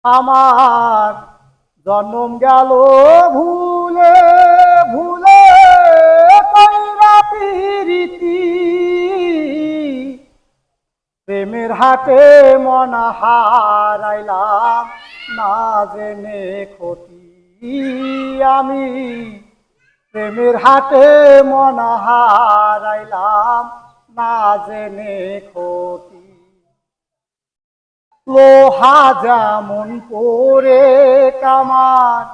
আমার জন্ম গেল ভুলে ভুলে কইরা প্রীতি প্রেমের হাটে মন হারাইলাম না জেনে ক্ষতি আমি প্রেমের হাটে মন হারাইলাম না জেনে ক্ষতি লোহা যেমন করে কামার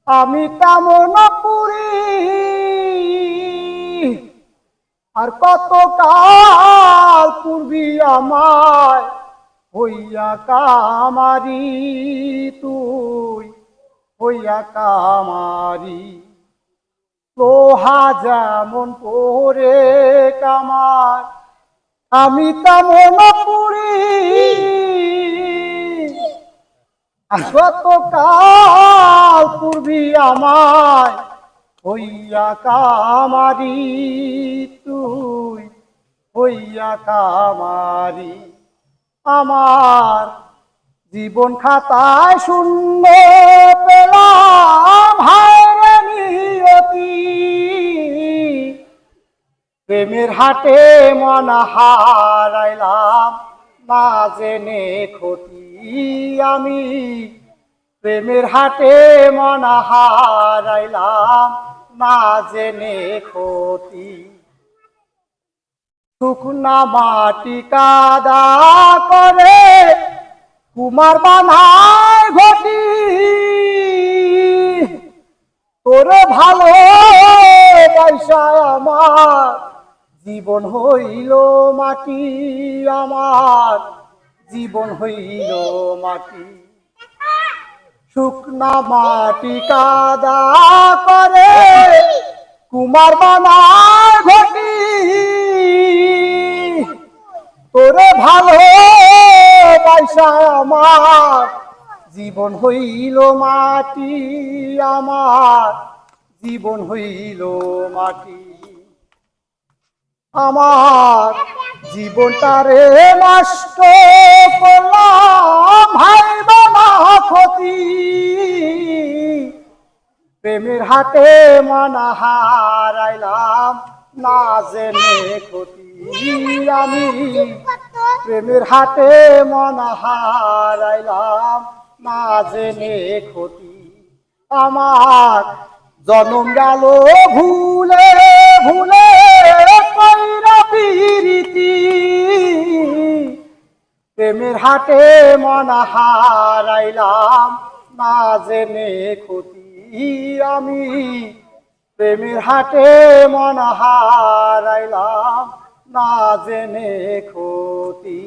আমি কেমন পুরি আর কত কাল পূর্বী আমায় হইয়া কামারি তুই হইয়া কামারি লোহা যেমন করে কামার আমি কেমন পুরি কত কাল পূর্বী আমায় হইয়া কামারি তুই হইয়া কামারি আমার জীবন খাতায় শূন্য পেলাম হায়রে নিয়তি প্রেমের হাটে মন হারাইলাম না জেনে ক্ষতি আমি প্রেমের হাটে মন হারাইলাম না জেনে ক্ষতি শুকনা মাটি কাদা করে কুমার বানায় ঘটি তোরে ভালো পয়সায় আমার জীবন হইল মাটি আমার জীবন হইল মাটি শুকনা মাটি কাদা করে কুমার বানায় ঘটি তোরে ভালো পয়সা আমার জীবন হইল মাটি আমার জীবন হইল মাটি আমার জীবনটারে নষ্ট করলাম ভাই বাবা ক্ষতি প্রেমের হাটে মন হারাইলাম না জেনে ক্ষতি আমি প্রেমের হাটে মন হারাইলাম না জেনে ক্ষতি আমার জন্ম গেল ভুলে ভুলে কইরা প্রীতি প্রেমের হাটে মন হারাইলাম না জেনে ক্ষতি আমি প্রেমের হাটে মন হারাইলাম না জেনে ক্ষতি।